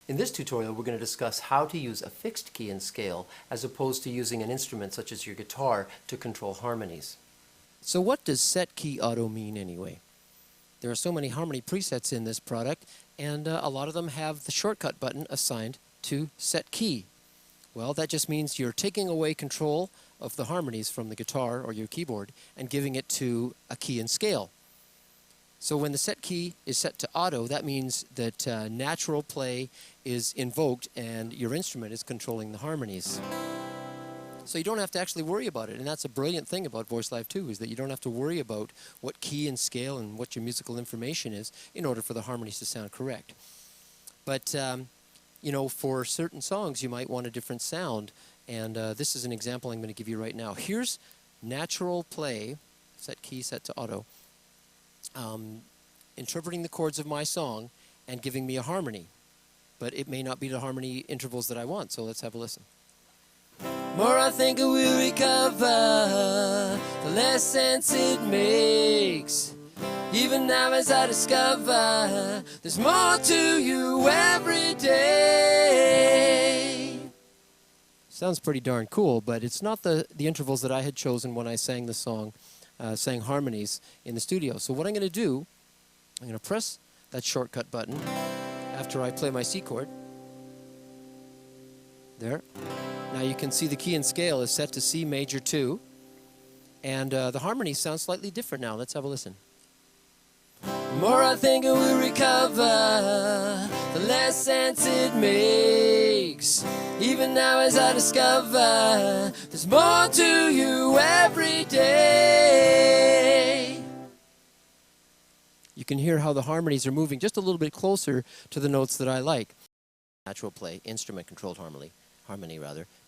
In this tutorial, we're going to discuss how to use a fixed key and scale as opposed to using an instrument such as your guitar to control harmonies. So what does set key auto mean anyway? There are so many harmony presets in this product, and a lot of them have the shortcut button assigned to set key. Well, that just means you're taking away control of the harmonies from the guitar or your keyboard and giving it to a key and scale. So when the set key is set to auto, that means that natural play is invoked and your instrument is controlling the harmonies. So you don't have to actually worry about it, and that's a brilliant thing about VoiceLive too, is that you don't have to worry about what key and scale and what your musical information is in order for the harmonies to sound correct. But you know, for certain songs you might want a different sound, and this is an example I'm going to give you right now. Here's natural play, set key set to auto, interpreting the chords of my song and giving me a harmony. But it may not be the harmony intervals that I want, so let's have a listen. More I think I will recover, the less sense it makes. Even now as I discover, there's more to you every day. Sounds pretty darn cool, but it's not the intervals that I had chosen when I sang the song, sang harmonies in the studio. So what I'm going to do, I'm going to press that shortcut button after I play my C chord. There. Now you can see the key and scale is set to C major 2, and the harmonies sound slightly different now. Let's have a listen. The more I think I will recover, the less sense it makes. Even now as I discover, there's more to you every day. You can hear how the harmonies are moving just a little bit closer to the notes that I like. Natural play, instrument-controlled harmony,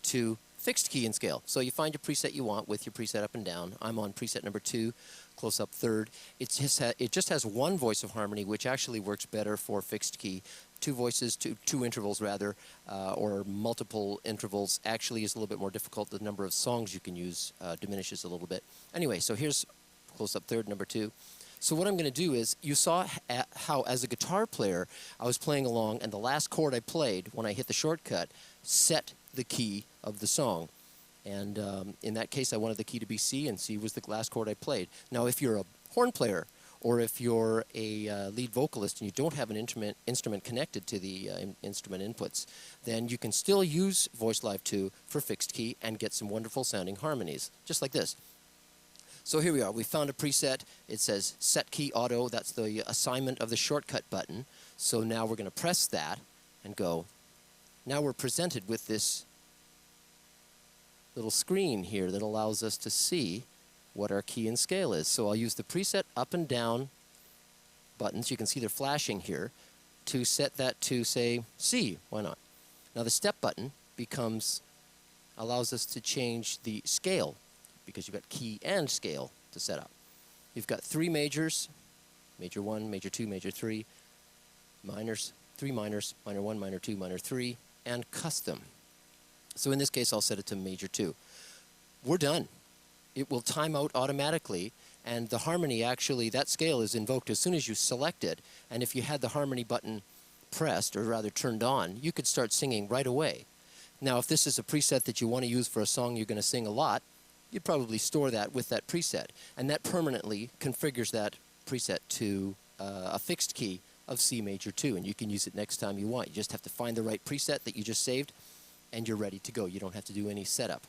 to fixed key and scale. So you find your preset you want with your preset up and down. I'm on preset number 2, close up third. It just has one voice of harmony, which actually works better for fixed key. Two voices, two intervals rather, or multiple intervals actually is a little bit more difficult. The number of songs you can use diminishes a little bit. Anyway, so here's close up third, number 2. So what I'm going to do is, you saw how as a guitar player I was playing along, and the last chord I played when I hit the shortcut set the key of the song. And in that case I wanted the key to be C, and C was the last chord I played. Now if you're a horn player, or if you're a lead vocalist and you don't have an instrument connected to the instrument inputs, then you can still use VoiceLive 2 for fixed key and get some wonderful sounding harmonies, just like this. So here we are. We found a preset. It says set key auto. That's the assignment of the shortcut button. So now we're going to press that and go. Now we're presented with this little screen here that allows us to see what our key and scale is. So I'll use the preset up and down buttons. You can see they're flashing here to set that to, say, C. Why not? Now the step button allows us to change the scale, because you've got key and scale to set up. You've got 3 majors, major 1, major 2, major 3, minors, 3 minors, minor 1, minor 2, minor 3, and custom. So in this case I'll set it to major 2. We're done. It will time out automatically, and the harmony actually, that scale is invoked as soon as you select it, and if you had the harmony button pressed, or rather turned on, you could start singing right away. Now if this is a preset that you want to use for a song you're going to sing a lot, you'd probably store that with that preset, and that permanently configures that preset to a fixed key of C major 2, and you can use it next time you want. You just have to find the right preset that you just saved, and you're ready to go. You don't have to do any setup.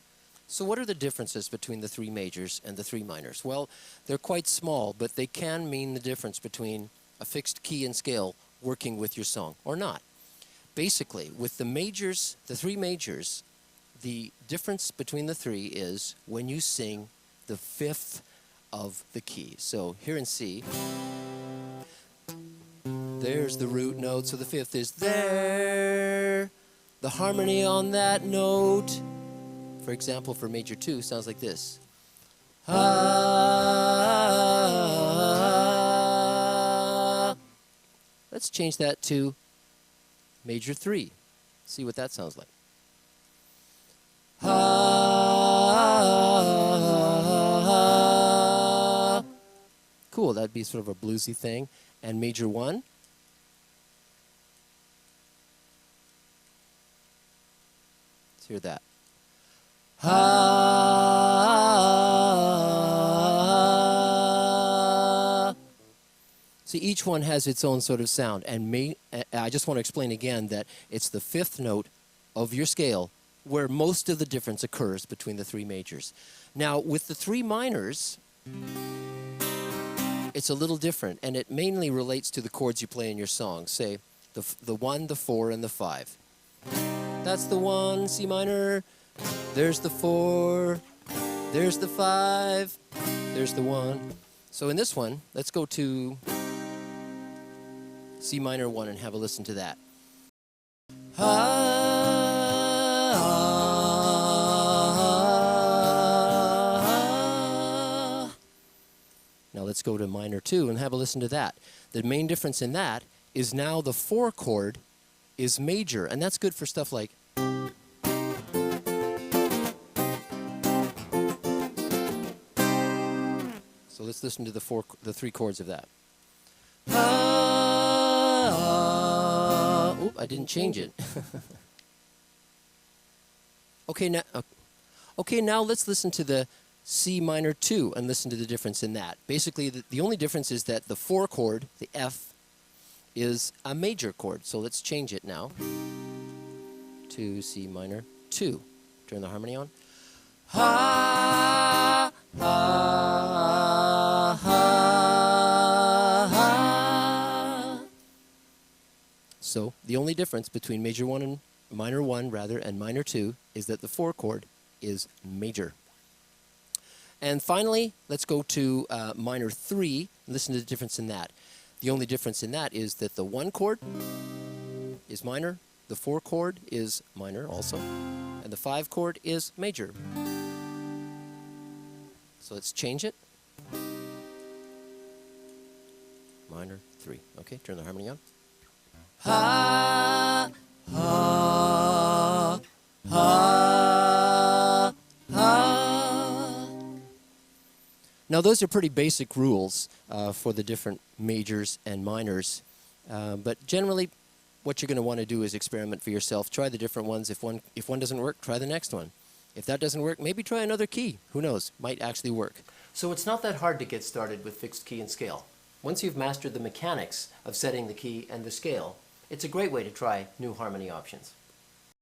So what are the differences between the 3 majors and the 3 minors? Well, they're quite small, but they can mean the difference between a fixed key and scale working with your song or not. Basically, with the majors, the 3 majors, the difference between the 3 is when you sing the 5th of the key. So here in C, there's the root note, so the 5th is there. The harmony on that note, for example, for major 2, sounds like this. Ah. Let's change that to major 3. See what that sounds like. Cool, that'd be sort of a bluesy thing. And major 1. Let's hear that. Ha. See, each one has its own sort of sound, and I just want to explain again that it's the fifth note of your scale where most of the difference occurs between the three majors. Now, with the three minors, it's a little different, and it mainly relates to the chords you play in your song. Say, the 1, the 4, and the 5. That's the 1, C minor. There's the 4. There's the 5. There's the 1. So in this one, let's go to C minor 1 and have a listen to that. Now let's go to minor 2 and have a listen to that. The main difference in that is now the 4 chord is major, and that's good for stuff like. So let's listen to the 3 chords of that. Oh, I didn't change it. Okay, now let's listen to the C minor 2 and listen to the difference in that. Basically, the only difference is that the 4 chord, the F, is a major chord. So let's change it now to C minor 2. Turn the harmony on. Ha, ha, ha, ha. So the only difference between major 1 and minor 1 rather and minor 2 is that the 4 chord is major. And finally, let's go to minor 3 and listen to the difference in that. The only difference in that is that the 1 chord is minor, the 4 chord is minor also, and the 5 chord is major. So let's change it. Minor 3. Okay, turn the harmony on. Ha, ha, ha, ha. Now those are pretty basic rules for the different majors and minors, but generally what you're going to want to do is experiment for yourself. Try the different ones. If one doesn't work, try the next one. If that doesn't work, maybe try another key. Who knows? Might actually work. So it's not that hard to get started with fixed key and scale. Once you've mastered the mechanics of setting the key and the scale, it's a great way to try new harmony options.